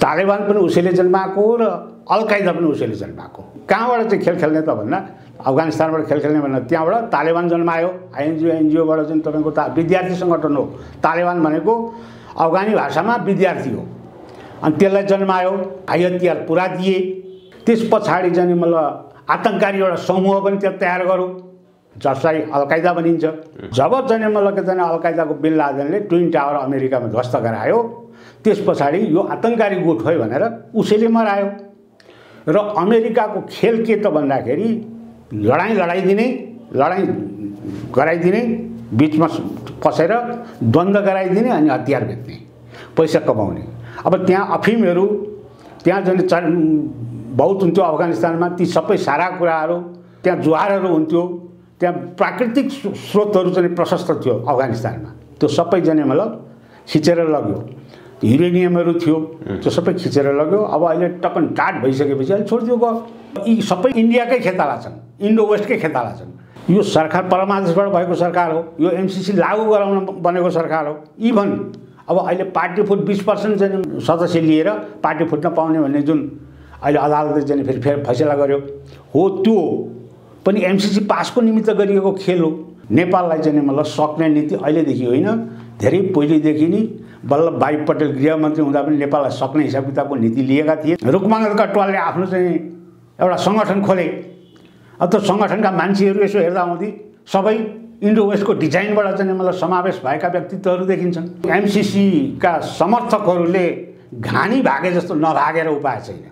तालिबान पनि उसैले जन्माएको र अल कायदा पनि उसैले जन्माएको। कहाँबाट चाहिँ खेल खेल्ने त भन्दा अफगानिस्तानबाट खेल खेल्ने भन्दा त्यहाँबाट तालिबान जन्मायो। एनजिओबाट चाहिँ तपाईँको विद्यार्थी सङ्गठन हो। तालिबान भनेको अफगानी भाषामा विद्यार्थी हो। अनि त्यसलाई जन्मायो, हाई हतियार पुरा दिए। त्यस पछाडि चाहिँ मतलब आतङ्ककारी एउटा समूह पनि त्यो तयार गरौँ जसलाई अल कायदा भनिन्छ। जब चाहिँ मतलब के चाहिँ अल कायदाको बिन लादेनले ट्विन टावर अमेरिकामा ध्वस्त गरायो, त्यस पछाडि यो आतङ्ककारी गुट हो भनेर उसैले मरायो। र अमेरिकाको खेल के त भन्दाखेरि लडाइँ गराइदिने, बिचमा पसेर द्वन्द्व गराइदिने अनि हतियार बेच्ने, पैसा कमाउने। अब त्यहाँ अफिमहरू त्यहाँ जुन बहुत हुन्थ्यो अफगानिस्तानमा, ती सबै सारा कुराहरू, त्यहाँ जुहारहरू हुन्थ्यो, त्यहाँ प्राकृतिक स्रोतहरू चाहिँ प्रशस्त थियो अफगानिस्तानमा। त्यो सबै जने मतलब खिचेर लग्यो। युरेनियमहरू थियो, त्यो सबै खिचेर लग्यो। अब अहिले टक्कन टाट भइसकेपछि अहिले छोडिदियो गयो। यी सबै इन्डियाकै खेताला छन्, इन्डो वेस्टकै खेताला छन्। यो सरकार परमादेशबाट भएको सरकार हो, यो एमसिसी लागू गराउन बनेको सरकार हो। इभन अब अहिले पार्टी फुट 20% चाहिँ सदस्य लिएर पार्टी फुट्न पाउने भन्ने जुन अहिले अदालतले चाहिँ फेरि फैसला गर्यो हो, त्यो पनि एमसिसी पासको निमित्त गरिएको खेल हो। नेपाललाई चाहिँ मतलब सक्ने नीति अहिलेदेखि होइन, धेरै पहिलेदेखि नै वल्लभ भाइ पटेल गृहमन्त्री हुँदा पनि नेपाललाई सक्ने हिसाब किताबको नीति लिएका थिए। रुकमानन्द कटुवालले आफ्नो चाहिँ एउटा सङ्गठन खोले। अब त्यो सङ्गठनका मान्छेहरू यसो हेर्दा आउँदै सबै इन्डो वेस्टको डिजाइनबाट चाहिँ मतलब समावेश भएका व्यक्तित्वहरू देखिन्छन्। एमसिसीका समर्थकहरूले घानी भागे जस्तो नभागेर उपाय छैन।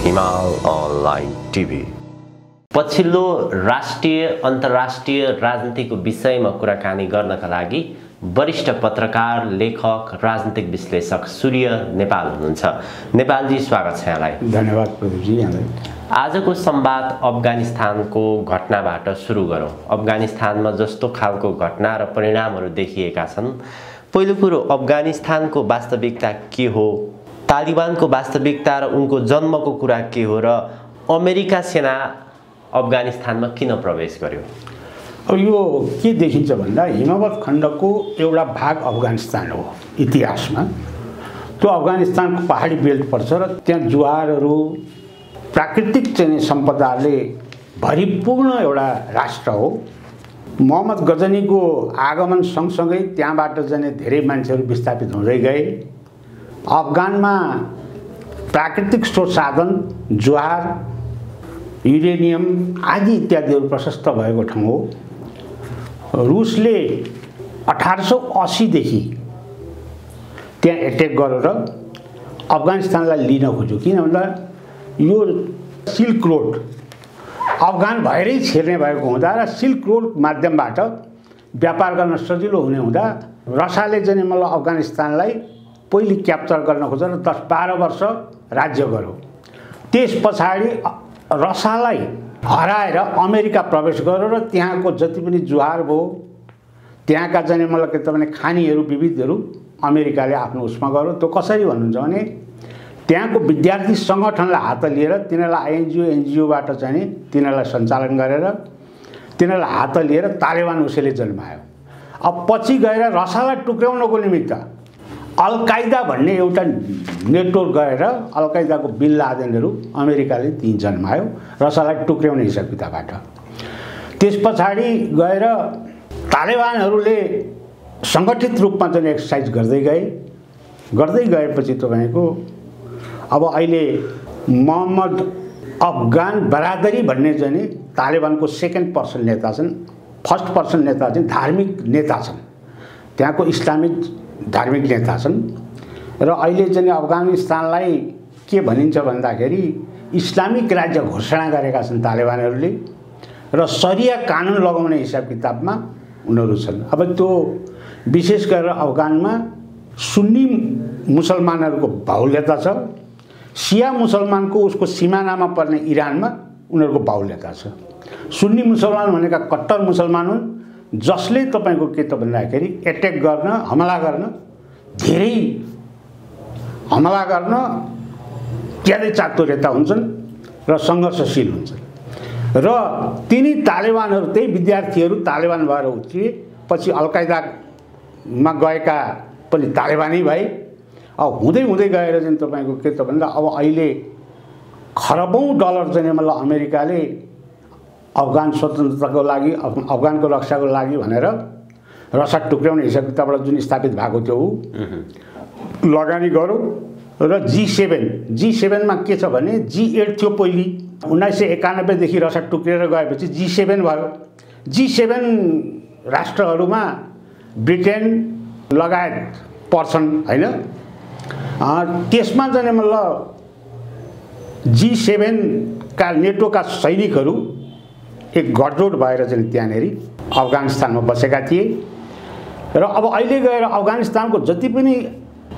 हिमाल अनलाइन टिभी पछिल्लो राष्ट्रिय अन्तर्राष्ट्रिय राजनीतिको विषयमा कुराकानी गर्नका लागि वरिष्ठ पत्रकार, लेखक, राजनीतिक विश्लेषक सूर्य नेपाल हुनुहुन्छ। नेपालजी, स्वागत छ यहाँलाई। धन्यवाद प्रदीपजी। आजको संवाद अफगानिस्तानको घटनाबाट सुरु गरौँ। अफगानिस्तानमा जस्तो खालको घटना र परिणामहरू देखिएका छन्। पहिलो कुरो, अफगानिस्तानको वास्तविकता के हो, तालिबानको वास्तविकता र उनको जन्मको कुरा के हो, र अमेरिका सेना अफगानिस्तानमा किन प्रवेश गर्यो? अब यो के देखिन्छ भन्दा हिमवत खण्डको एउटा भाग अफगानिस्तान हो इतिहासमा। त्यो अफगानिस्तानको पहाडी बेल्ट पर्छ र त्यहाँ जुवारहरू, प्राकृतिक चाहिँ सम्पदाले भरिपूर्ण एउटा राष्ट्र हो। मोहम्मद गजनीको आगमन सँगसँगै त्यहाँबाट चाहिँ धेरै मान्छेहरू विस्थापित हुँदै गए। अफगानमा प्राकृतिक स्रोत साधन, जुवार, युरेनियम आदि इत्यादिहरू प्रशस्त भएको ठाउँ हो। रुसले 1880 देखि त्यहाँ एट्याक गरेर अफगानिस्तानलाई लिन खोज्यो। किन भन्दा यो सिल्क रोड अफगान भएरै छिर्ने भएको हुँदा र सिल्क रोड माध्यमबाट व्यापार गर्न सजिलो हुने हुँदा रसाले चाहिँ मतलब अफगानिस्तानलाई पहिले क्याप्चर गर्न खोजेर 10-12 वर्ष राज्य गर्यो। त्यस पछाडि रसालाई हराएर अमेरिका प्रवेश गरेर त्यहाँको जति पनि जुहार भयो, त्यहाँका चाहिँ मतलब के त भने खानीहरू विविधहरू अमेरिकाले आफ्नो उसमा गर्यो। त्यो कसरी भन्नुहुन्छ भने त्यहाँको विद्यार्थी सङ्गठनलाई हात लिएर तिनीहरूलाई एनजिओबाट चाहिँ तिनीहरूलाई सञ्चालन गरेर तिनीहरूलाई हात लिएर तालिबान उसैले जन्मायो। अब पछि गएर रसालाई टुक्र्याउनको निमित्त अल कायदा भन्ने एउटा नेटवर्क गएर अल कायदाको बिन लादेनहरू अमेरिकाले ती जन्मायो रसालाई टुक्र्याउने हिसाब किताबबाट। त्यस पछाडि गएर तालिबानहरूले सङ्गठित रूपमा चाहिँ एक्सर्साइज गर्दै गएपछि तपाईँको अब अहिले मोहम्मद अफगान बरादरी भन्ने चाहिँ तालिबानको सेकेन्ड पर्सन नेता छन्। फर्स्ट पर्सन नेता चाहिँ धार्मिक नेता छन्, त्यहाँको इस्लामिक धार्मिक नेता छन्। र अहिले चाहिँ अफगानिस्तानलाई के भनिन्छ भन्दाखेरि इस्लामिक राज्य घोषणा गरेका छन् तालिबानहरूले र सरिया कानुन लगाउने हिसाब किताबमा उनीहरू छन्। अब त्यो विशेष गरेर अफगानमा सुन्नी मुसलमानहरूको बाहुल्यता छ, सिया मुसलमानको उसको सिमानामा पर्ने इरानमा उनीहरूको बाहुल्यता छ। सुन्नी मुसलमान भनेका कट्टर मुसलमान हुन् जसले तपाईँको के त भन्दाखेरि एट्याक गर्न, हमला गर्न, धेरै हमला गर्न ज्यादै चातुर्यता हुन्छन् र सङ्घर्षशील हुन्छन्। र तिनी तालिबानहरू त्यही विद्यार्थीहरू तालिबान भएर उत्रिए, पछि अल-कायदामा गएका पनि तालिबानै भए। अब हुँदै हुँदै गएर चाहिँ तपाईँको के त भन्दा अब अहिले खरबौँ डलर चाहिँ मतलब अमेरिकाले अफगान स्वतन्त्रताको लागि, अफगानको रक्षाको लागि भनेर रसद टुक्र्याउने हिसाब किताबबाट जुन स्थापित भएको थियो लगानी गर्यो। र G7मा के छ भने G8 थियो पहिले, 1991 देखि रसद टुक्रिएर गएपछि G7 भयो। G7 राष्ट्रहरूमा ब्रिटेन लगायत पर्छन् हैन। त्यसमा चाहिँ मतलब G7 का नेटोका सैनिकहरू एक गठजोड भएर चाहिँ त्यहाँनेरि अफगानिस्तानमा बसेका थिए। र अब अहिले गएर अफगानिस्तानको जति पनि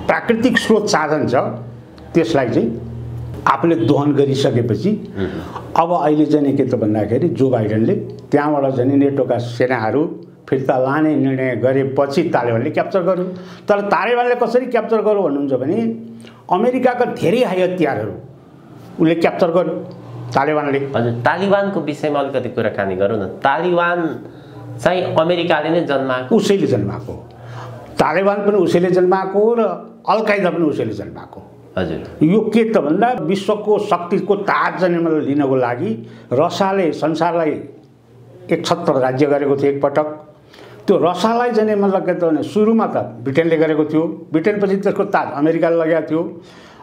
प्राकृतिक स्रोत साधन छ त्यसलाई चाहिँ आफूले दोहन गरिसकेपछि अब अहिले चाहिँ के त भन्दाखेरि जो बाइडेनले त्यहाँबाट चाहिँ नेटोका सेनाहरू फिर्ता लाने निर्णय गरेपछि तालिबानले क्याप्चर गर्यो। तर तालिबानले कसरी क्याप्चर गर्यो भन्नुहुन्छ भने अमेरिकाका धेरै हाई हतियारहरू उसले क्याप्चर गर्यो तालिबानले। हजुर, तालिबानको विषयमा अलिकति कुराकानी गरौँ न। तालिबान चाहिँ अमेरिकाले नै जन्माएको, उसैले जन्माएको। तालिबान पनि उसैले जन्माएको र अल-कायदा पनि उसैले जन्माएको। हजुर, यो के त भन्दा विश्वको शक्तिको ताज जन्मल लिनको लागि रसियाले संसारलाई 71 राज्य गरेको थियो एकपटक। त्यो रसियालाई चाहिँ मतलब के त भने सुरुमा त ब्रिटेनले गरेको थियो, ब्रिटेनपछि त्यसको ताज अमेरिकाले लगेको थियो।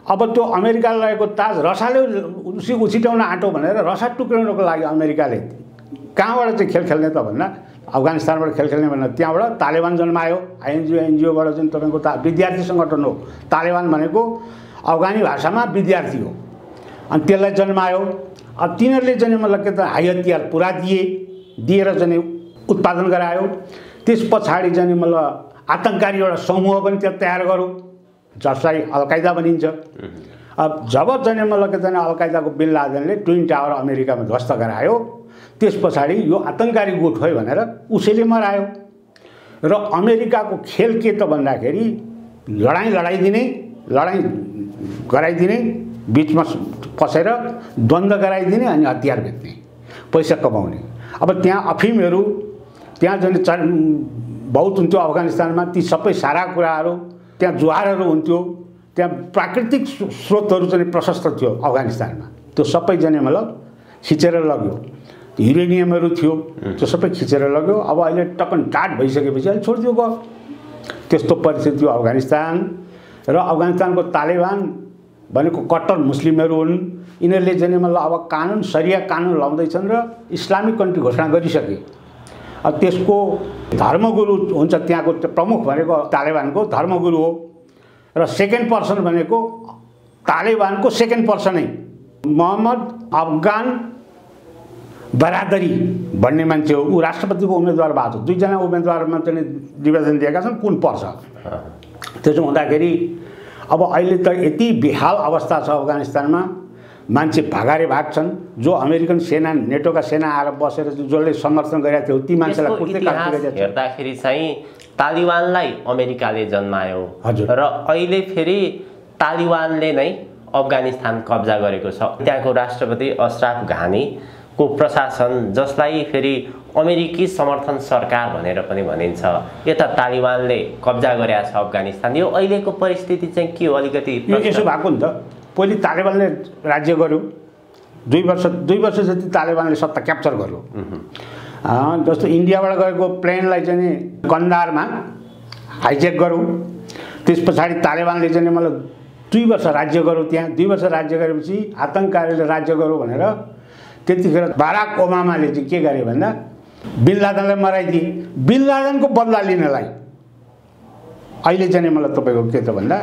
अब त्यो अमेरिकाले लगेको ताज रसियाले उछिटाउन आँटो भनेर रसिया टुक्राउनको लागि अमेरिकाले कहाँबाट चाहिँ खेल खेल्ने त भन्दा अफगानिस्तानबाट खेल खेल्ने भनेर त्यहाँबाट तालिबान जन्मायो। एनजिओबाट चाहिँ तपाईँको विद्यार्थी सङ्गठन हो तालिबान भनेको, अफगानी भाषामा विद्यार्थी हो। अनि त्यसलाई जन्मायो। अब तिनीहरूले चाहिँ मतलब के त हाई हतियार पुरा दिएर चाहिँ उत्पादन गरायो। त्यस पछाडि चाहिँ मतलब आतङ्ककारी एउटा समूह पनि त्यहाँ तयार गरौँ जसलाई अल-कायदा भनिन्छ। अब जब चाहिँ मतलब के त अल-कायदाको बिन लादेनले ट्विन टावर अमेरिकामा ध्वस्त गरायो, त्यस पछाडि यो आतङ्ककारी गुट हो भनेर उसैले मरायो। र अमेरिकाको खेल के त भन्दाखेरि लडाइँ गराइदिने, बिचमा पसेर द्वन्द्व गराइदिने अनि हतियार बेच्ने, पैसा कमाउने। अब त्यहाँ अफिमहरू त्यहाँ जुन बहुत हुन्थ्यो अफगानिस्तानमा, ती सबै सारा कुराहरू, त्यहाँ जुवारहरू हुन्थ्यो, त्यहाँ प्राकृतिक स्रोतहरू चाहिँ प्रशस्त थियो अफगानिस्तानमा। त्यो सबै जने मतलब खिचेर लग्यो। युरेनियमहरू थियो त्यो सबै खिचेर लग्यो। अब अहिले टक्कन टाट भइसकेपछि अहिले छोडिदियो गयो। त्यस्तो परिस्थिति हो अफगानिस्तान। र अफगानिस्तानको तालिबान भनेको कट्टर मुस्लिमहरू हुन्। यिनीहरूले चाहिँ मतलब अब कानुन सरिया कानुन लाउँदैछन् र इस्लामिक कन्ट्री घोषणा गरिसके। अब त्यसको धर्मगुरु हुन्छ त्यहाँको प्रमुख भनेको तालिबानको धर्मगुरु हो। र सेकेन्ड पर्सन भनेको तालिबानको सेकेन्ड पर्सनै मोहम्मद अफगान बरादरी भन्ने मान्छे हो। ऊ राष्ट्रपतिको उम्मेदवार भएको छ। दुईजना उम्मेदवारमा चाहिँ निवेदन दिएका छन् कुन पर्छ। त्यसो हुँदाखेरि अब अहिले त यति बेहाल अवस्था छ अफगानिस्तानमा, मान्छे भागारे भाग छन्। जो अमेरिकन सेना नेटोका सेना आएर बसेर जसले समर्थन गरेका थियो ती मान्छेलाई कुर्दै काट्दै हेर्दाखेरि चाहिँ तालिबानलाई अमेरिकाले जन्मायो र अहिले फेरि तालिबानले नै अफगानिस्तान कब्जा गरेको छ। त्यहाँको राष्ट्रपति अशरफ घानीको प्रशासन, जसलाई फेरि अमेरिकी समर्थन सरकार भनेर पनि भनिन्छ, यता तालिबानले कब्जा गरेको छ अफगानिस्तान। यो अहिलेको परिस्थिति चाहिँ के हो? अलिकति यसो भएको नि त। पहिले तालिबानले राज्य गर्यो, 2 वर्ष जति तालिबानले सत्ता क्याप्चर गर्यो। जस्तो इन्डियाबाट गएको प्लेनलाई चाहिँ कन्दारमा हाइजेक गरौँ। त्यस पछाडि तालिबानले चाहिँ मतलब 2 वर्ष राज्य गरौँ। त्यहाँ 2 वर्ष राज्य गरेपछि आतङ्ककारीले राज्य गरौँ भनेर त्यतिखेर बाराक ओबामाले चाहिँ के गरे भन्दा बिन लादेनलाई मराइदिए। बिन लादेनको बदला लिनलाई अहिले चाहिँ मतलब तपाईँको के त भन्दा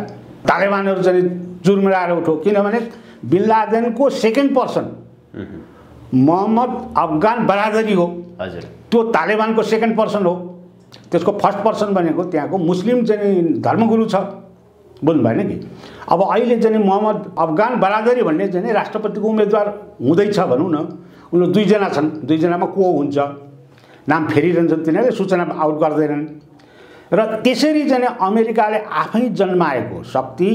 तालिबानहरू चाहिँ जुर्मिराएर उठो। किनभने बिन लादेनको सेकेन्ड पर्सन मोहम्मद अफगान बरादरी हो। हजुर, त्यो तालिबानको सेकेन्ड पर्सन हो। त्यसको फर्स्ट पर्सन भनेको त्यहाँको मुस्लिम चाहिँ धर्मगुरु छ। बुझ्नु भएन कि? अब अहिले चाहिँ मोहम्मद अफगान बरादरी भन्ने चाहिँ राष्ट्रपतिको उम्मेदवार हुँदैछ भनौँ न। उनीहरू 2 जना छन्। 2 जनामा को हुन्छ नाम फेरिरहन्छन्, तिनीहरूले सूचना आउट गर्दैनन्। र त्यसरी चाहिँ अमेरिकाले आफै जन्माएको शक्ति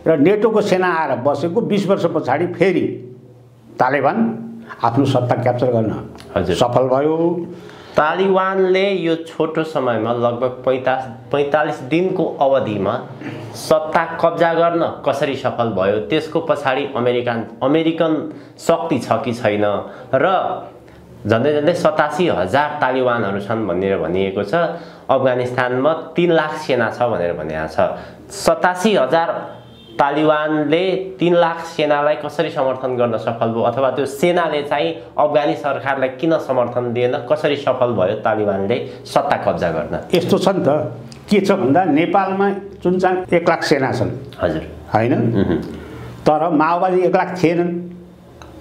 र नेटोको सेना आएर बसेको 20 वर्ष पछाडि फेरि तालिबान आफ्नो सत्ता क्याप्चर गर्न सफल भयो। तालिबानले यो छोटो समयमा लगभग 45 दिनको अवधिमा सत्ता कब्जा गर्न कसरी सफल भयो, त्यसको पछाडि अमेरिकन शक्ति छ कि छैन र झन्डै 87,000 तालिबानहरू छन् भनेर भनिएको छ। अफगानिस्तानमा 3 लाख सेना छ भनेर भनिएको छ। 87,000 तालिबानले 3 लाख सेनालाई कसरी समर्थन गर्न सफल भयो, अथवा त्यो सेनाले चाहिँ अफगानी सरकारलाई किन समर्थन दिएन, कसरी सफल भयो तालिबानले सत्ता कब्जा गर्न? यस्तो छ नि त, के छ भन्दा नेपालमा चुनचान 1 लाख सेना छन् हजुर हैन, तर माओवादी 1 लाख थिएनन्।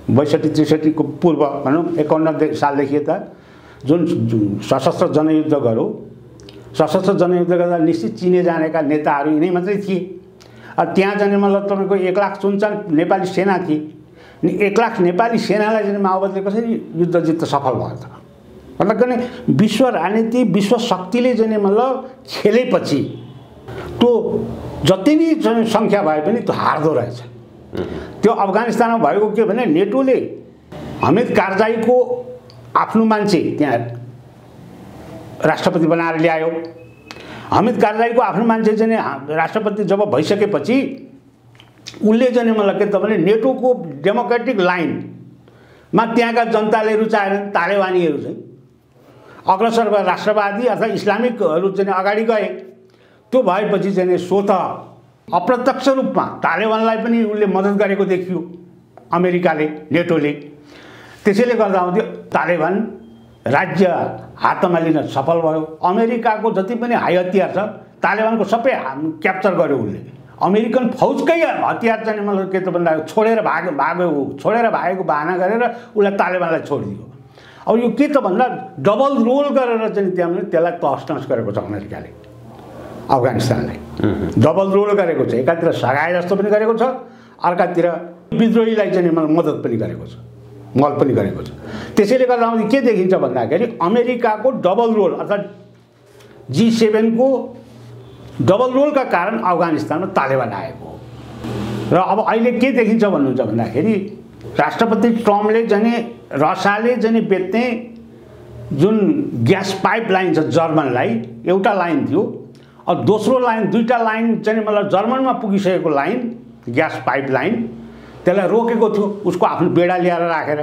62-63 को पूर्व भनौँ 51 सालदेखि त जुन सशस्त्र जनयुद्ध गऱ्यो, सशस्त्र जनयुद्ध गर्दा निश्चित चिने जानेका नेताहरू यिनै मात्रै थिए। त्यहाँ जाने मतलब तपाईँको 1 लाख चुनचान नेपाली सेना थिए। अनि 1 लाख नेपाली सेनालाई चाहिँ माओवादीले कसरी युद्ध जित्न सफल भयो त? मतलब किन विश्व राजनीति, विश्व शक्तिले चाहिँ मतलब खेलेपछि त्यो जति नै सङ्ख्या भए पनि त्यो हार्दो रहेछ। त्यो अफगानिस्तानमा भएको के भने नेटोले हमिद कारजाईको आफ्नो मान्छे त्यहाँ राष्ट्रपति बनाएर ल्यायो। हमिद कारजाईको आफ्नो मान्छे चाहिँ राष्ट्रपति जब भइसकेपछि उसले चाहिँ मलाई के त भने नेटोको डेमोक्रेटिक लाइनमा त्यहाँका जनताले रुचाएनन्। तालिबानीहरू चाहिँ अग्रसर भए राष्ट्रवादी अथवा इस्लामिकहरू चाहिँ अगाडि गए। त्यो भएपछि चाहिँ स्वतः अप्रत्यक्ष रूपमा तालिबानलाई पनि उसले मद्दत गरेको देखियो अमेरिकाले, नेटोले। त्यसैले गर्दा आउँथ्यो तालिबान राज्य हातमा लिन सफल भयो। अमेरिकाको जति पनि हाई हतियार छ तालिबानको सबै क्याप्चर गर्यो उसले। अमेरिकन फौजकै हतियार चाहिँ मतलब के त भन्दा छोडेर भागेको बहाना गरेर उसलाई तालिबानलाई छोडिदियो। अब यो के त भन्दा डबल रोल गरेर चाहिँ त्यहाँ त्यसलाई तहस गरेको छ अमेरिकाले अफगानिस्तानलाई। डबल रोल गरेको छ, एकातिर सघाए जस्तो पनि गरेको छ, अर्कातिर विद्रोहीलाई चाहिँ मद्दत पनि गरेको छ, मल पनि गरेको छ। त्यसैले गर्दा के देखिन्छ भन्दाखेरि अमेरिकाको डबल रोल अर्थात् G7 को डबल रोलका कारण अफगानिस्तानमा तालिबान आएको हो। र अब अहिले के देखिन्छ भन्नुहुन्छ भन्दाखेरि राष्ट्रपति ट्रम्पले चाहिँ रसियाले चाहिँ बेच्ने जुन ग्यास पाइपलाइन छ जर्मनलाई, एउटा लाइन थियो, अब दोस्रो लाइन, दुईटा लाइन चाहिँ मतलब जर्मनमा पुगिसकेको लाइन ग्यास पाइपलाइन त्यसलाई रोकेको थियो उसको आफ्नो बेडा ल्याएर राखेर।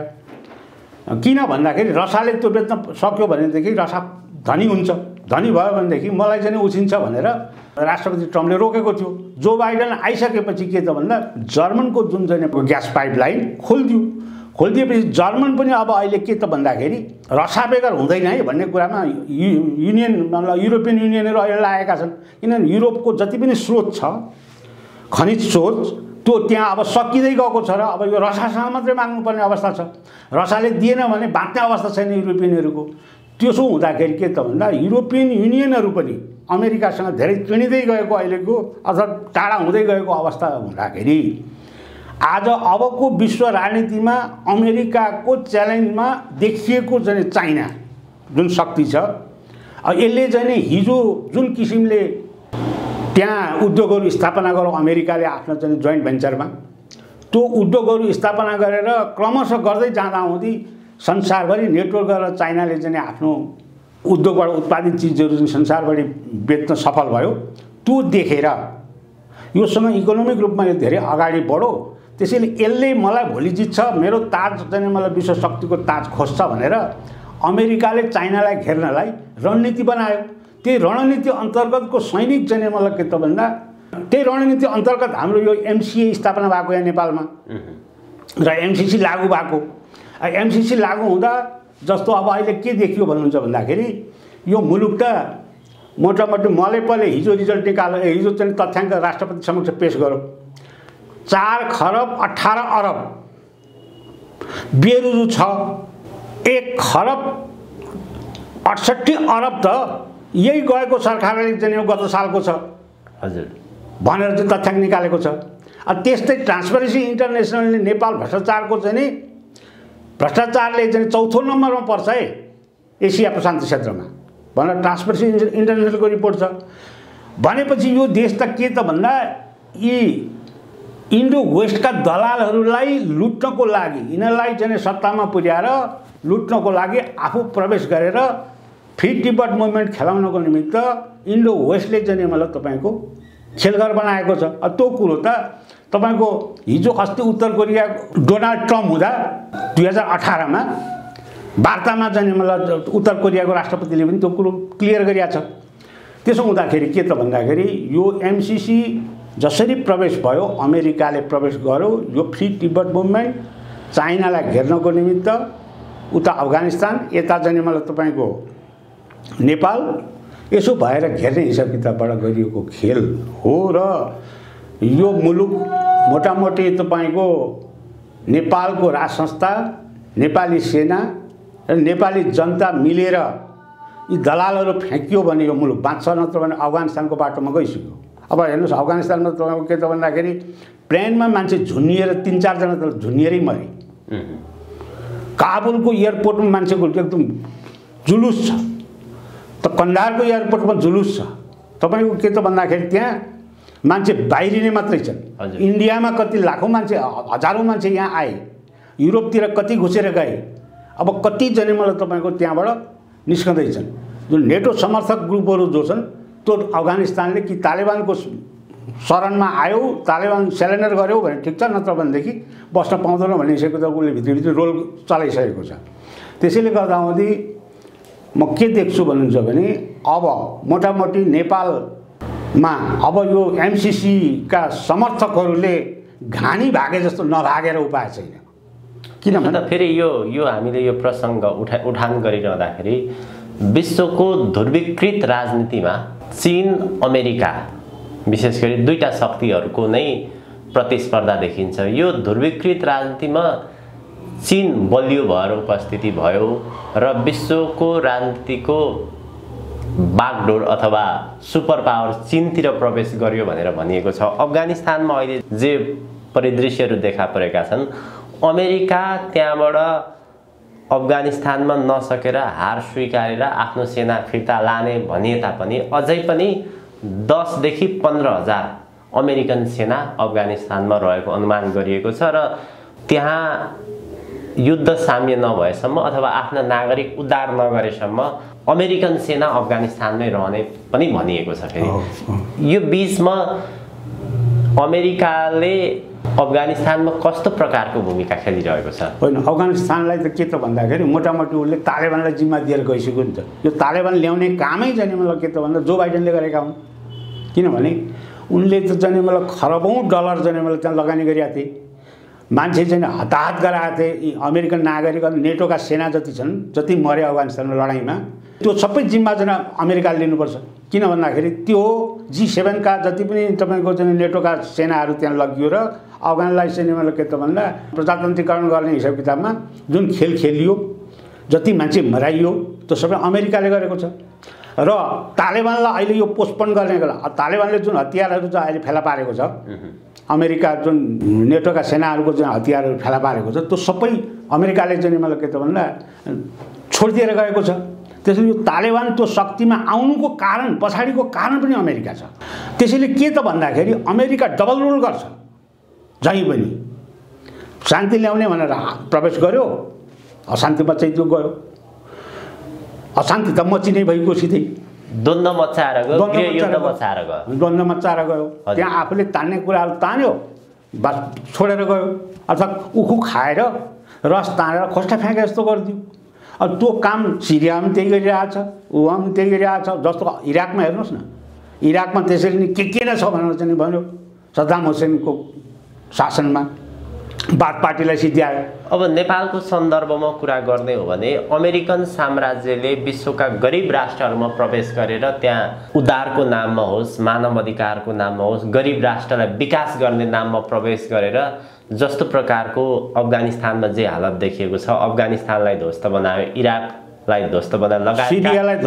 किन भन्दाखेरि रसियाले त्यो बेच्न सक्यो भनेदेखि रसिया धनी हुन्छ, धनी भयो भनेदेखि मलाई चाहिँ उछिन्छ भनेर राष्ट्रपति ट्रम्पले रोकेको थियो। जो बाइडेन आइसकेपछि के त भन्दा जर्मनको जुन चाहिँ ग्यास पाइपलाइन खोलिदिएपछि जर्मन पनि अब अहिले के त भन्दाखेरि रसिया बेगर हुँदैन है भन्ने कुरामा युनियन मतलब युरोपियन युनियनहरू अहिले लागेका छन्। किनभने युरोपको जति पनि स्रोत छ, खनिज स्रोत, त्यो त्यहाँ अब सकिँदै गएको छ र अब यो रसियासँग मात्रै माग्नुपर्ने अवस्था छ। रसियाले दिएन भने बाँच्ने अवस्था छैन युरोपियनहरूको। त्यसो हुँदाखेरि के त भन्दा युरोपियन युनियनहरू पनि अमेरिकासँग धेरै चिनिँदै गएको अहिलेको अथवा टाढा हुँदै गएको अवस्था हुँदाखेरि आज अबको विश्व राजनीतिमा अमेरिकाको च्यालेन्जमा देखिएको चाहिँ चाइना जुन शक्ति छ, यसले चाहिँ हिजो जुन किसिमले त्यहाँ उद्योगहरू स्थापना गर्यो अमेरिकाले आफ्नो चाहिँ जोइन्ट भेन्चरमा, त्यो उद्योगहरू स्थापना गरेर क्रमशः गर्दै जाँदा हुँदै संसारभरि नेटवर्क गरेर चाइनाले चाहिँ आफ्नो उद्योगबाट उत्पादित चिजहरू चाहिँ संसारभरि बेच्न सफल भयो। त्यो देखेर योसँग इकोनोमिक रूपमा यो धेरै अगाडि बढ्यो। त्यसैले यसले मलाई भोलि जित्छ, मेरो ताज चाहिँ मलाई विश्व शक्तिको ताज खोज्छ भनेर अमेरिकाले चाइनालाई घेर्नलाई रणनीति बनायो। त्यही रणनीति अन्तर्गतको सैनिक चाहिँ मलाई के त भन्दा त्यही रणनीति अन्तर्गत हाम्रो यो एमसिए स्थापना भएको यहाँ नेपालमा र एमसिसी लागू भएको। एमसिसी लागू हुँदा जस्तो अब अहिले के देखियो भन्नुहुन्छ भन्दाखेरि यो मुलुक त मोटामोटी मले पले हिजो रिजल्ट निकाल्यो, हिजो चाहिँ तथ्याङ्क राष्ट्रपति समक्ष पेश गर्यो। 4 खरब 18 अरब बेरुजु छ, 1 खरब 68 अरब त यही गएको सरकारले चाहिँ गत सालको छ हजुर भनेर चाहिँ तथ्याङ्क निकालेको छ। त्यस्तै ट्रान्सपरेन्सी इन्टरनेसनलले नेपाल भ्रष्टाचारको चाहिँ नि भ्रष्टाचारले चाहिँ 4थो नम्बरमा पर्छ है एसिया प्रशान्त क्षेत्रमा भनेर ट्रान्सपरेन्सी इन्टरनेसनलको रिपोर्ट छ। भनेपछि यो देश त के त भन्दा इन्डो वेस्टका दलालहरूलाई लुट्नको लागि, यिनीहरूलाई चाहिँ सत्तामा पुर्याएर लुट्नको लागि आफू प्रवेश गरेर फ्री तिब्बत मुभमेन्ट खेलाउनको निमित्त इन्डो वेस्टले चाहिँ मलाई तपाईँको खेलघर बनाएको छ। त्यो कुरो त तपाईँको हिजो अस्ति उत्तर कोरिया डोनाल्ड ट्रम्प हुँदा 2018 मा वार्तामा चाहिँ मलाई उत्तर कोरियाको राष्ट्रपतिले पनि त्यो कुरो क्लियर गरिएको छ। त्यसो हुँदाखेरि के त भन्दाखेरि यो एमसिसी जसरी प्रवेश भयो, अमेरिकाले प्रवेश गर्यो, यो फ्री तिब्बत मुभमेन्ट चाइनालाई घेर्नको निमित्त उता अफगानिस्तान, यता चाहिँ मलाई तपाईँको नेपाल, यसो भएर घेर्ने हिसाब किताबबाट गरिएको खेल हो। र यो मुलुक मोटामोटी तपाईँको नेपालको राज संस्था, नेपाली सेना र नेपाली जनता मिलेर यी दलालहरू फ्याँकियो भने यो मुलुक बाँच्छ, नत्र भने अफगानिस्तानको बाटोमा गइसक्यो। अब हेर्नुहोस्, अफगानिस्तानमा तपाईँको के त भन्दाखेरि प्लेनमा मान्छे झुन्निएर 3-4 जना त झुन्निएरै मरे। काबुलको एयरपोर्टमा मान्छेको एकदम जुलुस छ, त कन्दाहारको एयरपोर्टमा जुलुस छ। तपाईँको के त भन्दाखेरि त्यहाँ मान्छे बाहिरिने मात्रै छन्। इन्डियामा कति लाखौँ मान्छे, हजारौँ मान्छे यहाँ आए, युरोपतिर कति घुसेर गए, अब कति जने मलाई तपाईँको त्यहाँबाट निस्कँदैछन्। जुन नेटो समर्थक ग्रुपहरू जो छन् त्यो अफगानिस्तानले कि तालिबानको शरणमा आयो, तालिबान सेलेन्डर गर्यो भने ठिक छ, नत्र भनेदेखि बस्न पाउँदैन भन्ने हिसाबको त उसले भित्री रोल चलाइसकेको छ। त्यसैले गर्दाखेरि म के देख्छु भन्नुहुन्छ भने अब मोटामोटी नेपालमा अब यो एमसिसीका समर्थकहरूले घानी भागे जस्तो नभागेर उपाय छैन। किनभने फेरि यो हामीले यो प्रसङ्ग उठान गरिरहँदाखेरि विश्वको ध्रुवीकृत राजनीतिमा चीन अमेरिका विशेष गरी दुईटा शक्तिहरूको नै प्रतिस्पर्धा देखिन्छ। यो ध्रुवीकृत राजनीतिमा चीन बलियो भएर उपस्थिति भयो र विश्वको राजनीतिको बागडोर अथवा सुपर पावर चीनतिर प्रवेश गर्यो भनेर भनिएको छ। अफगानिस्तानमा अहिले जे परिदृश्यहरू देखा परेका छन्, अमेरिका त्यहाँबाट अफगानिस्तानमा नसकेर हार स्वीकारेर आफ्नो सेना फिर्ता लाने भनिए तापनि अझै पनि 10 देखि 15 हजार अमेरिकन सेना अफगानिस्तानमा रहेको अनुमान गरिएको छ र त्यहाँ युद्ध साम्य नभएसम्म अथवा आफ्ना नागरिक उद्धार नगरेसम्म अमेरिकन सेना अफगानिस्तानमै रहने पनि भनिएको छ। फेरि यो बीचमा अमेरिकाले अफगानिस्तानमा कस्तो प्रकारको भूमिका खेलिरहेको छ? होइन, अफगानिस्तानलाई त के त भन्दाखेरि मोटामोटी उसले तालिबानलाई जिम्मा दिएर गइसक्यो नि त। यो तालिबान ल्याउने कामै जाने मतलब के त भन्दा जो बाइडेनले गरेका हुन्। किनभने उनले त जाने मतलब खरबौँ डलर जाने मतलब त्यहाँ लगानी गरिरहेको थिए, मान्छे चाहिँ हताहत गराएको थिए। अमेरिकन नागरिक नेटोका सेना जति छन्, जति मरे अफगानिस्तानमा लडाइँमा, त्यो सबै जिम्मा चाहिँ अमेरिकाले लिनुपर्छ। किन भन्दाखेरि त्यो G7 का जति पनि तपाईँको चाहिँ नेटोका सेनाहरू त्यहाँ लगियो र अफगानलाई चाहिँ मतलब के त भन्दा प्रजातन्त्रीकरण गर्ने हिसाब किताबमा जुन खेल खेलियो, जति मान्छे मराइयो, त्यो सबै अमेरिकाले गरेको छ। र तालिबानलाई अहिले यो पोस्टपोन गर्ने बेला तालिबानले जुन हतियारहरू चाहिँ अहिले फेला पारेको छ, अमेरिका जुन नेटोका सेनाहरूको जुन हतियारहरू फेला पारेको छ, त्यो सबै अमेरिकाले चाहिँ मतलब के त भन्दा छोडिदिएर गएको छ। त्यसैले यो तालिबान त्यो शक्तिमा आउनुको कारण, पछाडिको कारण पनि अमेरिका छ। त्यसैले के त भन्दाखेरि अमेरिका डबल रोल गर्छ। जहीँ पनि शान्ति ल्याउने भनेर प्रवेश गर्यो, अशान्ति बचाइदियो गयो, अशान्ति त मचिने भइगयो, सिधै द्वन्द्व मचाएर गयो। त्यहाँ आफूले तान्ने कुराहरू तान्यो, बस छोडेर गयो, अथवा उखु खाएर रस तानेर खोस्टा फ्याँके जस्तो गरिदियो। अब त्यो काम सिरियामा पनि त्यही गरिरहेछ, उहाँ पनि त्यही गरिरहेछ। जस्तो इराकमा हेर्नुहोस् न, इराकमा त्यसरी नै के नै छ भनेर चाहिँ भन्यो, सद्दाम हुसेनको शासनमा बाथ पार्टीलाई सिद्ध्यायो। अब नेपालको सन्दर्भमा कुरा गर्ने हो भने अमेरिकन साम्राज्यले विश्वका गरिब राष्ट्रहरूमा प्रवेश गरेर त्यहाँ उद्धारको नाममा होस्, मानव अधिकारको नाममा होस्, गरिब राष्ट्रलाई विकास गर्ने नाममा प्रवेश गरेर जस्तो प्रकारको अफगानिस्तानमा जे हालत देखिएको छ, अफगानिस्तानलाई ध्वस्त बनायो, इराकलाई ध्वस्त बनायो, लगायत सिरियालाई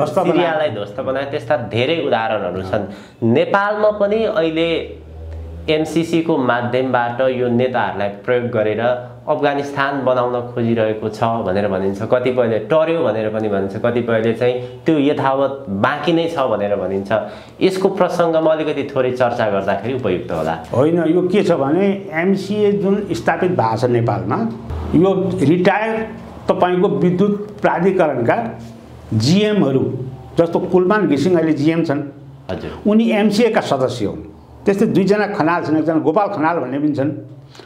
ध्वस्त बनायो, त्यस्ता धेरै उदाहरणहरू छन्। नेपालमा पनि अहिले एमसीसीको माध्यमबाट यो नेताहरूलाई प्रयोग गरेर अफगानिस्तान बनाउन खोजिरहेको छ भनेर भनिन्छ। कतिपयले टर्यो भनेर पनि भनिन्छ, कतिपयले चाहिँ त्यो यथावत बाँकी नै छ भनेर भनिन्छ। यसको प्रसङ्गमा अलिकति थोरै चर्चा गर्दाखेरि उपयुक्त होला। होइन, यो के छ भने एमसिए जुन स्थापित भएको छ नेपालमा, यो रिटायर तपाईँको विद्युत प्राधिकरणका जिएमहरू जस्तो कुलमान घिसिङ अहिले जिएम छन्। हजुर, उनी एमसिएका सदस्य हुन्। त्यस्तै दुईजना खनाल छन्, एकजना गोपाल खनाल भन्ने पनि छन्,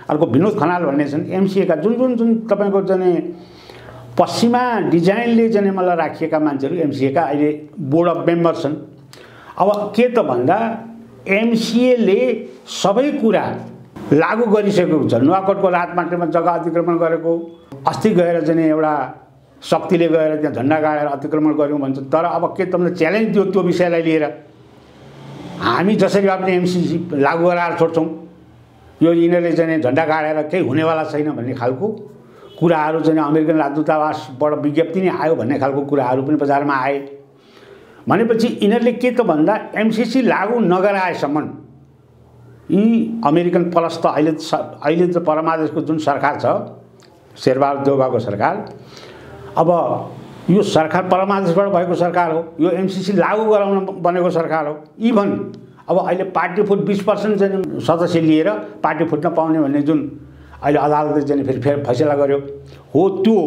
अर्को विनोद खनाल भन्ने छन्। एमसिएका जुन जुन जुन तपाईँको चाहिँ पश्चिमा डिजाइनले चाहिँ मलाई राखिएका मान्छेहरू एमसिएका अहिले बोर्ड अफ मेम्बर छन्। अब के त भन्दा एमसिएले सबै कुरा लागू गरिसकेको छ। नुवाकोटको रातमाटेमा जग्गा अतिक्रमण गरेको, अस्ति गएर चाहिँ एउटा शक्तिले गएर त्यहाँ झन्डा गाडेर अतिक्रमण गऱ्यौँ भन्छ। तर अब के तपाईँले च्यालेन्ज दियो त्यो विषयलाई लिएर, हामी जसरी आफ्नो एमसिसी लागू गराएर छोड्छौँ, यो यिनीहरूले चाहिँ झन्डा गाडेर केही हुनेवाला छैन भन्ने खालको कुराहरू चाहिँ अमेरिकन राजदूतावासबाट विज्ञप्ति नै आयो भन्ने खालको कुराहरू पनि बजारमा आए। भनेपछि यिनीहरूले के त भन्दा एमसिसी लागू नगराएसम्म यी अमेरिकन प्लस त अहिले त परमादेशको जुन सरकार छ, शेरबहादुर देउवाको सरकार, अब यो सरकार परमादेशबाट भएको सरकार हो, यो एमसिसी लागू गराउन बनेको सरकार हो। इभन अब अहिले पार्टी फुट 20% चाहिँ सदस्य लिएर पार्टी फुट्न पाउने भन्ने जुन अहिले अदालतले चाहिँ फेरि फैसला गर्यो हो, त्यो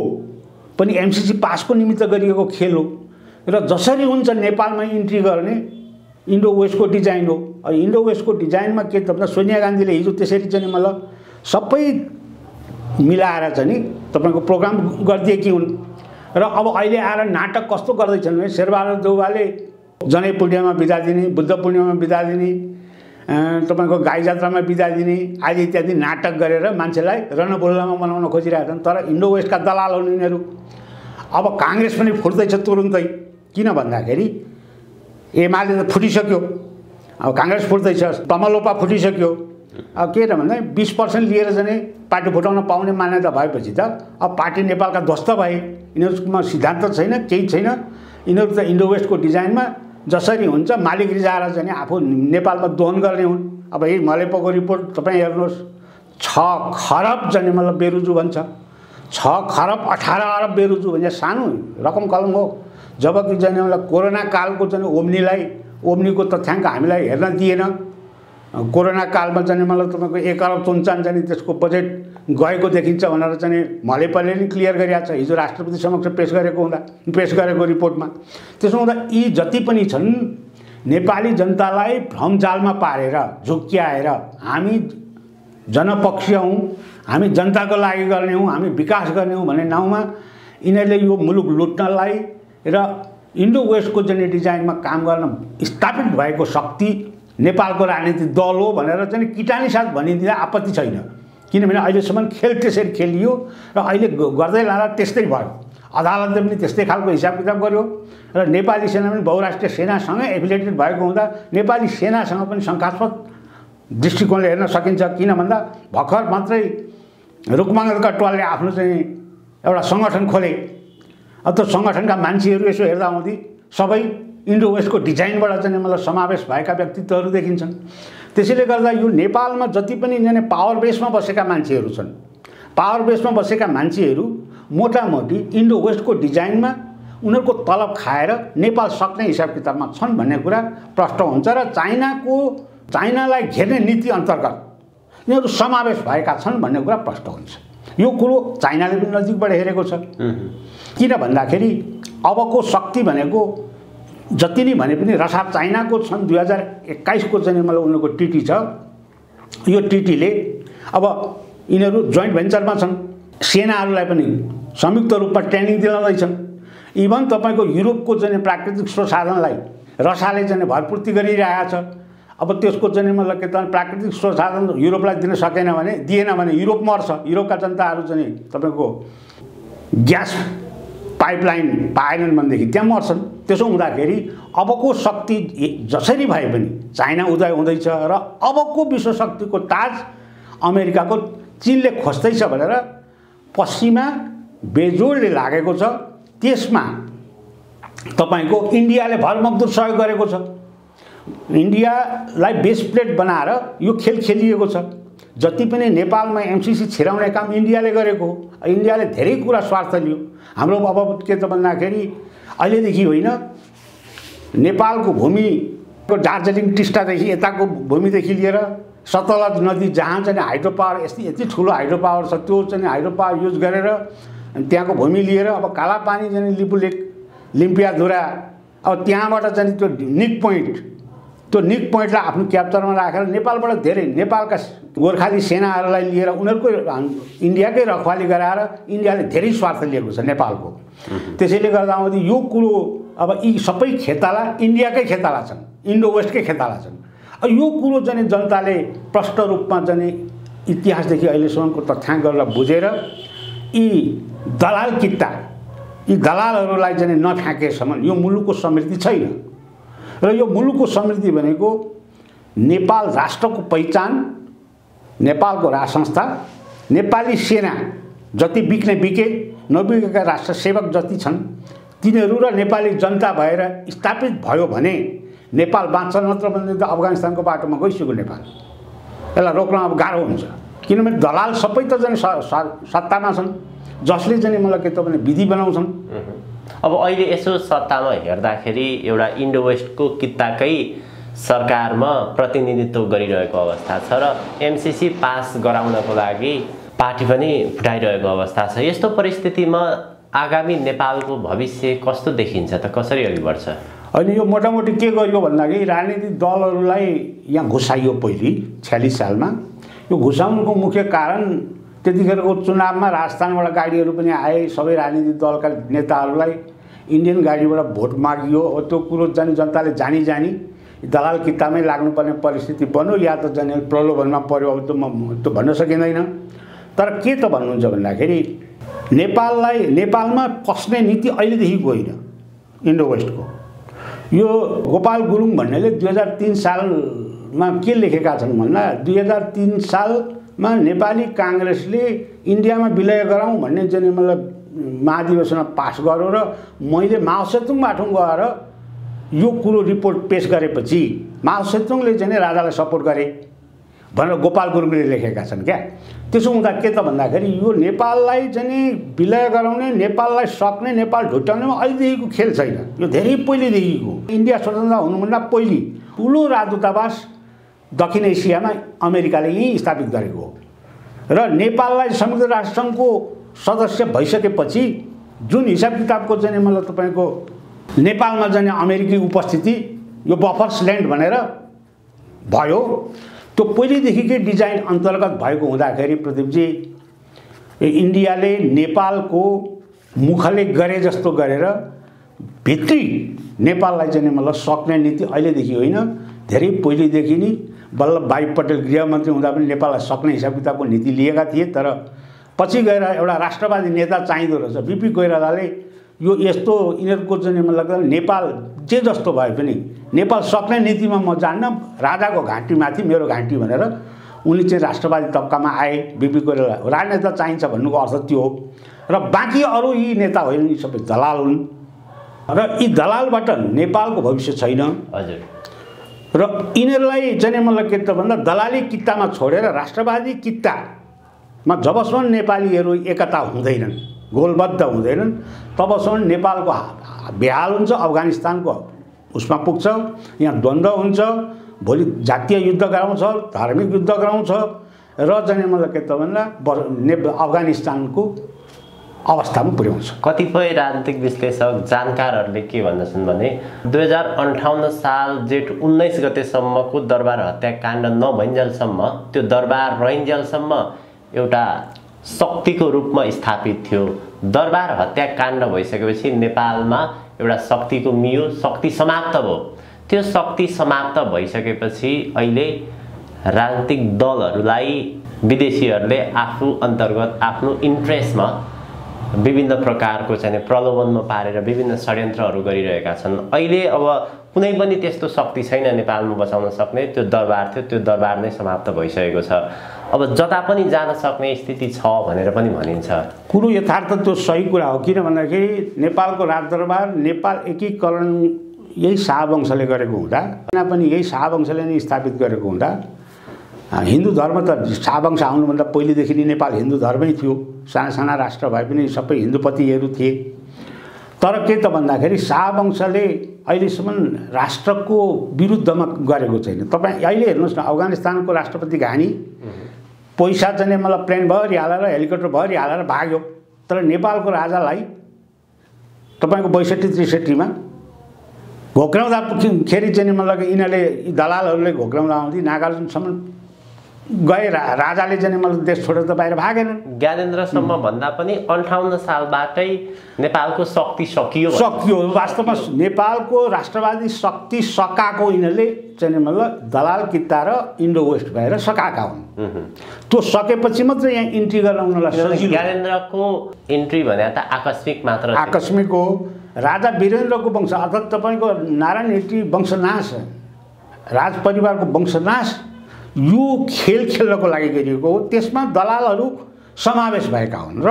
पनि एमसिसी पासको निमित्त गरिएको खेल हो। र जसरी हुन्छ नेपालमा इन्ट्री गर्ने इन्डो वेस्टको डिजाइन हो। इन्डो वेस्टको डिजाइनमा के त भन्दा सोनिया गान्धीले हिजो त्यसरी चाहिँ मतलब सबै मिलाएर चाहिँ तपाईँको प्रोग्राम गरिदिएकी हुन्। र अब अहिले आएर नाटक कस्तो गर्दैछन् भने शेरबहादुर देउवाले जनै पूर्णिमामा बिदा दिने, बुद्ध पूर्णिमामा बिदा दिने, तपाईँको गाई जात्रामा बिदा दिने आदि इत्यादि नाटक गरेर मान्छेलाई रणबोल्लामा बनाउन खोजिरहेका छन्। तर इन्डो वेस्टका दलाल हुन् यिनीहरू। अब काङ्ग्रेस पनि फुट्दैछ तुरुन्तै, किन भन्दाखेरि एमाले त फुटिसक्यो, अब काङ्ग्रेस फुट्दैछ, तमलोपा फुटिसक्यो। अब के त भन्दा 20% लिएर चाहिँ पार्टी फुटाउन पाउने मान्यता भएपछि त अब पार्टी नेपालका ध्वस्त भए। यिनीहरूमा सिद्धान्त छैन, केही छैन। यिनीहरू त इन्डो वेस्टको डिजाइनमा जसरी हुन्छ मालिक रिजाएर चाहिँ आफू नेपालमा दोहन गर्ने हुन्। अब यही मलेपोको रिपोर्ट तपाईँ हेर्नुहोस्, 6 खरब चाहिँ मतलब बेरुजु भन्छ। 6 खरब 18 अरब बेरुजु भने सानो रकम कलम हो। जबकि चाहिँ मतलब कोरोना कालको चाहिँ ओम्नीको तथ्याङ्क हामीलाई हेर्न दिएन। कोरोना कालमा चाहिँ मतलब तपाईँको 1 अरब 54 चाहिँ त्यसको बजेट गएको देखिन्छ भनेर चाहिँ मलेपले नि क्लियर गरिरहेको छ हिजो राष्ट्रपति समक्ष पेश गरेको रिपोर्टमा। त्यसो हुँदा यी जति पनि छन् नेपाली जनतालाई भ्रमजालमा पारेर झुक्क्याएर हामी जनपक्षीय हौँ, हामी जनताको लागि गर्ने हौँ, हामी विकास गर्ने हौँ भन्ने नाउँमा यिनीहरूले यो मुलुक लुट्नलाई र इन्डो वेस्टको चाहिँ डिजाइनमा काम गर्न स्थापित भएको शक्ति नेपालको राजनीतिक दल हो भनेर चाहिँ किटानी साथ भनिदिँदा आपत्ति छैन। किनभने अहिलेसम्म खेल त्यसरी खेलियो र अहिले गर्दै लाँदा त्यस्तै भयो। अदालतले पनि त्यस्तै खालको हिसाब किताब गर्यो र नेपाली सेना पनि बहुराष्ट्रिय सेनासँगै एफिलिएटेड भएको हुँदा नेपाली सेनासँग पनि शङ्कास्पद दृष्टिकोणले हेर्न सकिन्छ। किन भन्दा भर्खर मात्रै रुकमाङ्गर कटवालले आफ्नो चाहिँ एउटा सङ्गठन खोले। अब त्यो सङ्गठनका मान्छेहरू यसो हेर्दा आउँदै सबै इन्डो वेस्टको डिजाइनबाट चाहिँ मतलब समावेश भएका व्यक्तित्वहरू देखिन्छन्। त्यसैले गर्दा यो नेपालमा जति पनि पावर बेसमा बसेका मान्छेहरू छन्, पावर बेसमा बसेका मान्छेहरू मोटामोटी इन्डो वेस्टको डिजाइनमा उनीहरूको तलब खाएर नेपाल सक्ने हिसाब किताबमा छन् भन्ने कुरा प्रष्ट हुन्छ। र चाइनालाई घेर्ने नीति अन्तर्गत यिनीहरू समावेश भएका छन् भन्ने कुरा प्रष्ट हुन्छ। यो कुरो चाइनाले पनि नजिकबाट हेरेको छ। किन भन्दाखेरि अबको शक्ति भनेको जति नै भने पनि रसा चाइनाको सन् 2021 को चाहिँ मतलब उनीहरूको टिटी छ। यो टिटीले अब यिनीहरू जोइन्ट भेन्चरमा छन्, सेनाहरूलाई पनि संयुक्त रूपमा ट्रेनिङ दिलाउँदैछन्। इभन तपाईँको युरोपको चाहिँ प्राकृतिक स्रोत साधनलाई रसाले चाहिँ भरपूर्ति गरिरहेको छ। अब त्यसको चाहिँ मतलब के त प्राकृतिक स्रोत साधन युरोपलाई दिएन भने युरोप मर्छ। युरोपका जनताहरू चाहिँ तपाईँको ग्यास पाइपलाइन पाएनन् भनेदेखि त्यहाँ मर्छन्। त्यसो हुँदाखेरि अबको शक्ति जसरी भए पनि चाइना उदय हुँदैछ र अबको विश्व शक्तिको ताज अमेरिकाको चीनले खोज्दैछ भनेर पश्चिमा बेजोडले लागेको छ। त्यसमा तपाईँको इन्डियाले भरमग्दुर सहयोग गरेको छ। इन्डियालाई बेस प्लेट बनाएर यो खेल खेलिएको छ। जति पनि नेपालमा एमसीसी छिराउने काम इन्डियाले गरेको हो। इन्डियाले धेरै कुरा स्वार्थ लियो। हाम्रो अब के त भन्दाखेरि अहिलेदेखि होइन, नेपालको भूमिको दार्जिलिङ टिस्टादेखि यताको भूमिदेखि लिएर सतलज नदी जहाँ चाहिँ हाइड्रो पावर यति ठुलो हाइड्रो पावर छ, त्यो चाहिँ हाइड्रो पावर युज गरेर त्यहाँको भूमि लिएर अब कालापानी चाहिँ लिपुलेक लिम्पियाधुरा, अब त्यहाँबाट चाहिँ त्यो निक पोइन्टलाई आफ्नो क्याप्चरमा राखेर नेपालबाट धेरै नेपालका गोर्खाली सेनाहरूलाई लिएर उनीहरूको इन्डियाकै रखवाली गराएर इन्डियाले धेरै स्वार्थ लिएको छ नेपालको। त्यसैले गर्दा यो कुरो अब यी सबै खेताला इन्डियाकै खेताला छन्, इन्डो वेस्टकै खेताला छन्। यो कुरो चाहिँ जनताले प्रष्ट रूपमा चाहिँ इतिहासदेखि अहिलेसम्मको तथ्याङ्क गरेर बुझेर यी दलाल किट्टा, यी दलालहरूलाई चाहिँ नफ्याँकेसम्म यो मुलुकको समृद्धि छैन। र यो मुलुकको समृद्धि भनेको नेपाल राष्ट्रको पहिचान, नेपालको राज संस्था, नेपाली सेना जति बिक्ने बिके, नबिकेका राष्ट्र सेवक जति छन् तिनीहरू र नेपाली जनता भएर स्थापित भयो भने नेपाल बाँच्छ। नत्र भने त अफगानिस्तानको बाटोमा गइसक्यो नेपाल। यसलाई रोक्न अब गाह्रो हुन्छ, किनभने दलाल सबै त चाहिँ सत्तामा छन्, जसले चाहिँ मलाई के त भने विधि बनाउँछन्। अब अहिले यसो सत्तामा हेर्दाखेरि एउटा इन्डो वेस्टको कित्ताकै सरकारमा प्रतिनिधित्व गरिरहेको अवस्था छ र एमसीसी पास गराउनको लागि पार्टी पनि फुटाइरहेको अवस्था छ। यस्तो परिस्थितिमा आगामी नेपालको भविष्य कस्तो देखिन्छ त, कसरी अघि बढ्छ? अनि यो मोटामोटी के गरियो भन्दाखेरि राजनीतिक दलहरूलाई यहाँ घुसाइयो पहिले 46 सालमा। यो घुसाउनुको मुख्य कारण त्यतिखेरको चुनावमा राजस्थानबाट गाडीहरू पनि आए, सबै राजनीतिक दलका नेताहरूलाई इन्डियन गाडीबाट भोट मागियो। त्यो कुरो जानी जनताले जानी दलाल कित्तामै लाग्नुपर्ने परिस्थिति बन्यो, या त जाने प्रलोभनमा पर्यो। अब त्यो भन्न सकिँदैन। तर के त भन्नुहुन्छ भन्दाखेरि नेपालमा पस्ने नीति अहिलेदेखिको होइन इन्डो वेस्टको। यो गोपाल गुरुङ भन्नेले 2003 सालमा के लेखेका छन् भन्दा 2003 सालमा नेपाली काङ्ग्रेसले इन्डियामा विलय गराउँ भन्ने चाहिँ मतलब महाधिवेशनमा पास गर्यो र मैले माओ सेतुङबाट गएर यो कुरो रिपोर्ट पेश गरेपछि माओ सेतुङले चाहिँ राजालाई सपोर्ट गरे भनेर गोपाल गुरुङले लेखेका छन् क्या। त्यसो हुँदा के त भन्दाखेरि यो नेपाललाई चाहिँ विलय गराउने, नेपाललाई सक्ने, नेपाल ढुट्याउनेमा अहिलेदेखिको खेल छैन। यो धेरै पहिलेदेखिको, इन्डिया स्वतन्त्र हुनुभन्दा पहिले ठुलो राजदूतावास दक्षिण एसियामा अमेरिकाले यहीँ स्थापित गरेको हो र नेपाललाई संयुक्त राष्ट्रसङ्घको सदस्य भइसकेपछि जुन हिसाब किताबको चाहिँ मतलब तपाईँको नेपालमा जाने अमेरिकी उपस्थिति यो बफर्स ल्यान्ड भनेर भयो, त्यो पहिलेदेखिकै डिजाइन अन्तर्गत भएको हुँदाखेरि प्रदीपजी इन्डियाले नेपालको मुखले गरे जस्तो गरेर भित्री नेपाललाई चाहिँ मतलब सक्ने नीति अहिलेदेखि होइन, धेरै पहिलेदेखि नै वल्लभ भाइ पटेल गृहमन्त्री हुँदा पनि नेपाललाई सक्ने हिसाब किताबको नीति लिएका थिए। तर पछि गएर एउटा राष्ट्रवादी नेता चाहिँदो रहेछ बीपी कोइरालाले यो यस्तो यिनीहरूको चाहिँ मतलब नेपाल जे जस्तो भए पनि नेपाल सक्ने नीतिमा म जान्न, राजाको घाँटीमाथि मेरो घाँटी भनेर उनी चाहिँ राष्ट्रवादी तबकामा आए। बीपी कोइराला राजनेता चाहिन्छ भन्नुको अर्थ त्यो हो। र बाँकी अरू यी नेता होइन, यी सबै दलाल हुन् र यी दलालबाट नेपालको भविष्य छैन। हजुर। र यिनीहरूलाई चाहिँ मतलब के त भन्दा दलाली कित्तामा छोडेर राष्ट्रवादी कित्तामा जबसम्म नेपालीहरू एकता हुँदैनन्, गोलबद्ध हुँदैनन्, तबसम्म नेपालको बेहाल हुन्छ, अफगानिस्तानको उसमा पुग्छ, यहाँ द्वन्द्व हुन्छ, भोलि जातीय युद्ध गराउँछ, धार्मिक युद्ध गराउँछ र चाहिँ मतलब के त भन्दा अफगानिस्तानको अवस्थामा पुर्याउँछ। कतिपय राजनीतिक विश्लेषक जानकारहरूले के भन्दछन् भने 2058 साल जेठ 19 गतेसम्मको दरबार हत्याकाण्ड नभइन्जेलसम्म, त्यो दरबार रहइन्जेलसम्म एउटा शक्तिको रूपमा स्थापित थियो। दरबार हत्याकाण्ड भइसकेपछि नेपालमा एउटा शक्तिको मियो, शक्ति समाप्त भयो। त्यो शक्ति समाप्त भइसकेपछि अहिले राजनीतिक दलहरूलाई विदेशीहरूले आफू अन्तर्गत आफ्नो इन्ट्रेस्टमा विभिन्न प्रकारको चाहिँ प्रलोभनमा पारेर विभिन्न षड्यन्त्रहरू गरिरहेका छन्। अहिले अब कुनै पनि त्यस्तो शक्ति छैन नेपालमा बचाउन सक्ने। त्यो दरबार थियो, त्यो दरबार नै समाप्त भइसकेको छ। अब जता पनि जान सक्ने स्थिति छ भनेर पनि भनिन्छ। कुरो यथार्थ त्यो सही कुरा हो, किन भन्दाखेरि नेपालको राजदरबार नेपाल यही शाहवंशले गरेको हुँदा सेना पनि यही शाहवंशले नै स्थापित गरेको हुँदा हिन्दू धर्म त शाहवंश आउनुभन्दा पहिलेदेखि नै नेपाल हिन्दू धर्मै थियो। साना साना राष्ट्र भए पनि सबै हिन्दूपतिहरू थिए। तर के त भन्दाखेरि शाहवंशले अहिलेसम्म राष्ट्रको विरुद्धमा गरेको छैन। तपाईँ अहिले हेर्नुहोस् न, अफगानिस्तानको राष्ट्रपति घानी पैसा चाहिँ मलाई प्लेनभरि हालेर हेलिकप्टर भरि हालेर भाग्यो। तर नेपालको राजालाई तपाईँको 62-63मा घोक्राउँदाखेरि चाहिँ मतलब यिनीहरूले दलालहरूले घोक्राउँदा आउँदै नागार्जुनसम्म गए। राजाले चाहिँ मतलब देश छोडेर त बाहिर भागेनन्। ज्ञानेन्द्रसम्म भन्दा पनि 58 सालबाटै नेपालको शक्ति सकियो। वास्तवमा नेपालको राष्ट्रवादी शक्ति सकाएको यिनीहरूले चाहिँ मतलब दलाल किता र इन्डो वेस्ट भएर सकाएका हुन्। त्यो सकेपछि मात्र यहाँ इन्ट्री गर्न उनीहरूलाई सजिलो। ज्ञानेन्द्रको इन्ट्री भने त आकस्मिक मात्र, आकस्मिक हो। राजा वीरेन्द्रको वंश अर्थात् तपाईँको नारायण हिटी वंशनाश, राज परिवारको वंशनाश यो खेल खेल्नको लागि गरिएको हो। त्यसमा दलालहरू समावेश भएका हुन् र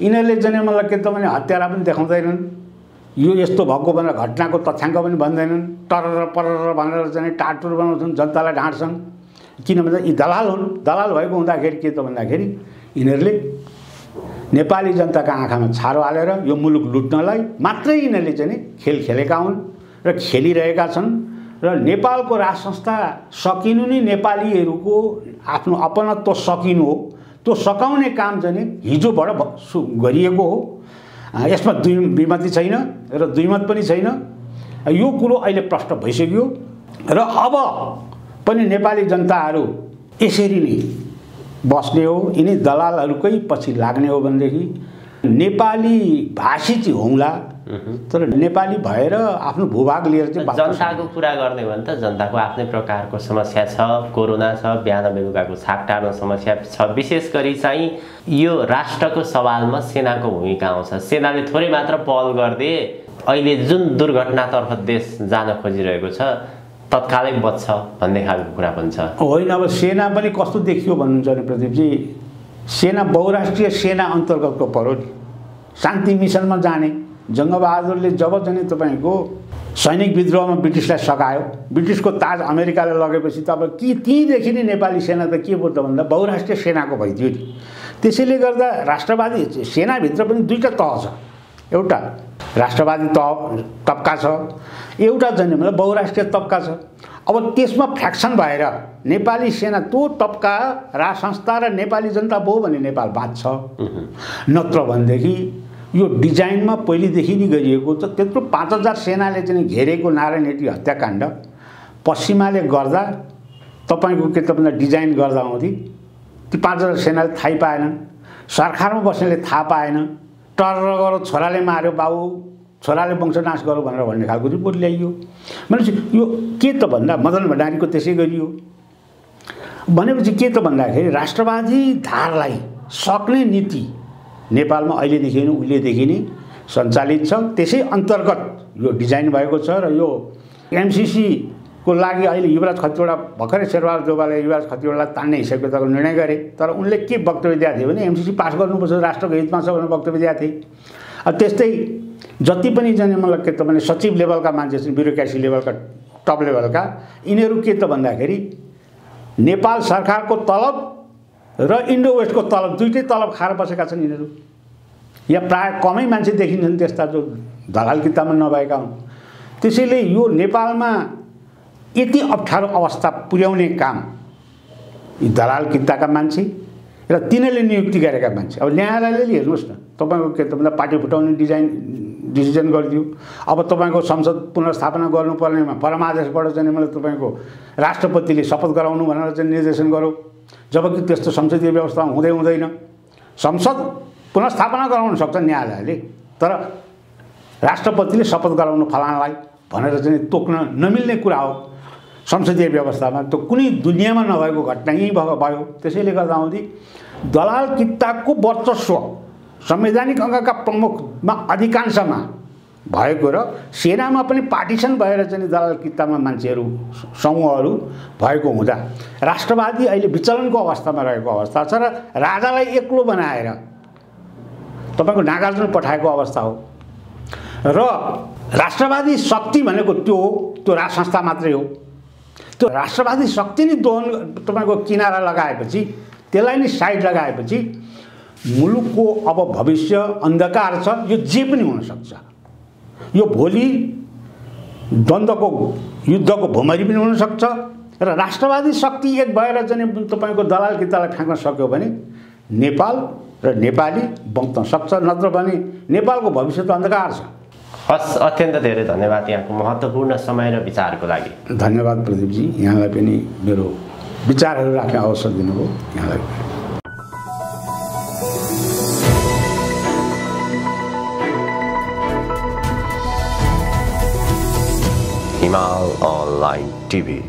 यिनीहरूले चाहिँ मतलब के त भने हत्यारा पनि देखाउँदैनन्, यो यस्तो भएको भनेर घटनाको तथ्याङ्क पनि भन्दैनन्। टरर परर भनेर चाहिँ टाटुर बनाउँछन्, जनतालाई ढाँट्छन्। किनभने यी दलाल हुन्। दलाल भएको हुँदाखेरि के त भन्दाखेरि यिनीहरूले नेपाली जनताका आँखामा छारो हालेर यो मुलुक लुट्नलाई मात्रै यिनीहरूले चाहिँ खेल खेलेका हुन् र खेलिरहेका छन्। र नेपालको राज संस्था सकिनु नै नेपालीहरूको आफ्नो अपनत्व सकिनु हो। त्यो सकाउने काम चाहिँ हिजोबाट गरिएको हो। यसमा विमति छैन र दुईमत पनि छैन। यो कुरो अहिले प्रष्ट भइसक्यो र अब पनि नेपाली जनताहरू यसरी नै बस्ने हो। यिनी दलालहरूकै पछि लाग्ने हो भनेदेखि नेपाली भाषी चाहिँ होउँला, तर नेपाली भएर आफ्नो भूभाग लिएर चाहिँ जनताको कुरा गर्ने हो भने त जनताको आफ्नै प्रकारको समस्या छ। कोरोना छ, बिहान बेलुकाको छाक टार्न समस्या छ। विशेष गरी चाहिँ यो राष्ट्रको सवालमा सेनाको भूमिका आउँछ। सेनाले थोरै मात्र पहल गरिदिए अहिले जुन दुर्घटनातर्फ देश जान खोजिरहेको छ तत्कालै बच्छ भन्ने खालको कुरा पनि छ। होइन, अब सेना पनि कस्तो देखियो भन्नुहुन्छ भने प्रदीपजी, सेना बहुराष्ट्रिय सेना अन्तर्गतको पर्यो नि। शान्ति मिसनमा जाने जङ्गबहादुरले जब चाहिँ तपाईँको सैनिक विद्रोहमा ब्रिटिसलाई सकायो, ब्रिटिसको ताज अमेरिकाले लगेपछि त अब त्यहीँदेखि नै नेपाली सेना त के भयो त भन्दा बहुराष्ट्रिय सेनाको भइदियो नि। त्यसैले गर्दा राष्ट्रवादी सेनाभित्र पनि दुईवटा तह छ। एउटा राष्ट्रवादी तबका छ, एउटा चाहिँ मतलब बहुराष्ट्रिय तबका छ। अब त्यसमा फ्र्याक्सन भएर नेपाली सेना त्यो तबका राज संस्था र नेपाली जनता भयो भने नेपाल बाँच्छ। नत्र भनेदेखि यो डिजाइनमा पहिलेदेखि नै गरिएको छ। त्यत्रो 5000 सेनाले चाहिँ घेरेको नारायण हिटी हत्याकाण्ड पश्चिमाले गर्दा तपाईँको के त भन्दा डिजाइन गर्दा आउँथे ती 5000 सेनाले थाहै पाएनन्। सरकारमा बस्नेले थाहा पाएन। टर्र गरो छोराले मार्यो बाबु, छोराले वंशनाश गरौँ भनेर भन्ने खालको रिपोर्ट ल्याइयो। भनेपछि यो के त भन्दा मदन भण्डारीको त्यसै गरियो। भनेपछि के त भन्दाखेरि राष्ट्रवादी धारलाई सक्ने नीति नेपालमा अहिलेदेखि नै उहिलेदेखि नै सञ्चालित छ। त्यसै अन्तर्गत यो डिजाइन भएको छ र यो एमसिसीको लागि अहिले युवराज खतिवडा भर्खरै शेरबहादुर देउवाले युवराज खतिवडालाई तान्ने हिसाबको निर्णय गरे। तर उनले के वक्तव्य दिएको थियो भने एमसिसी पास गर्नुपर्छ, राष्ट्रको हितमा छ भनेर वक्तव्य दिएको थिए। त्यस्तै जति पनि जाने मतलब के त भने सचिव लेभलका मान्छे छन्, ब्युरोक्रेसी लेभलका टप लेभलका, यिनीहरू के त भन्दाखेरि नेपाल सरकारको तलब र इन्डो वेस्टको तलब दुईटै तलब खाएर बसेका छन् यिनीहरू। यहाँ प्रायः कमै मान्छे देखिन्छन् त्यस्ता जो दलाल किताबमा नभएका हुन्। त्यसैले यो नेपालमा यति अप्ठ्यारो अवस्था पुर्याउने काम यी दलाल किताका मान्छे र तिनीहरूले नियुक्ति गरेका मान्छे। अब न्यायालयले हेर्नुहोस् न, तपाईँको के त भन्दा पार्टी फुटाउने डिसिजन गरिदियो। अब तपाईँको संसद पुनर्स्थापना गर्नुपर्नेमा परमादेशबाट चाहिँ मतलब तपाईँको राष्ट्रपतिले शपथ गराउनु भनेर चाहिँ निर्देशन गरौँ, जबकि त्यस्तो संसदीय व्यवस्था हुँदै हुँदैन। संसद पुनर्स्थापना गराउन सक्छ न्यायालयले, तर राष्ट्रपतिले शपथ गराउनु फलानालाई भनेर चाहिँ तोक्न नमिल्ने कुरा हो संसदीय व्यवस्थामा। त्यो कुनै दुनियाँमा नभएको घटना यहीँ भयो। त्यसैले गर्दा आउँदै दलाल किताको वर्चस्व संवैधानिक अङ्गका प्रमुखमा अधिकांशमा भएको र सेनामा पनि पार्टिसन भएर चाहिँ दलाल कितामा मान्छेहरू समूहहरू भएको हुँदा राष्ट्रवादी अहिले विचलनको अवस्थामा रहेको अवस्था छ र राजालाई एक्लो बनाएर तपाईँको नागार्जुन पठाएको अवस्था हो। र राष्ट्रवादी शक्ति भनेको त्यो राज संस्था मात्रै हो। त्यो राष्ट्रवादी शक्ति नै दोहन तपाईँको किनारा लगाएपछि, त्यसलाई नै साइड लगाएपछि मुलुकको अब भविष्य अन्धकार छ। यो जे पनि हुनसक्छ। यो भोलि द्वन्द्वको युद्धको भुमरी पनि हुनसक्छ र राष्ट्रवादी शक्ति एक भएर चाहिँ तपाईँको दलाल कितालाई फ्याँक्न सक्यो भने नेपाल र नेपाली बङ्क्न सक्छ, नत्र भने नेपालको भविष्य त अन्धकार छ। हस्, अत्यन्त धेरै धन्यवाद यहाँको महत्त्वपूर्ण समय र विचारको लागि। धन्यवाद प्रदीपजी, यहाँलाई पनि मेरो विचारहरू राख्ने अवसर दिनुभयो। यहाँलाई हिमाल अनलाइन टिभी।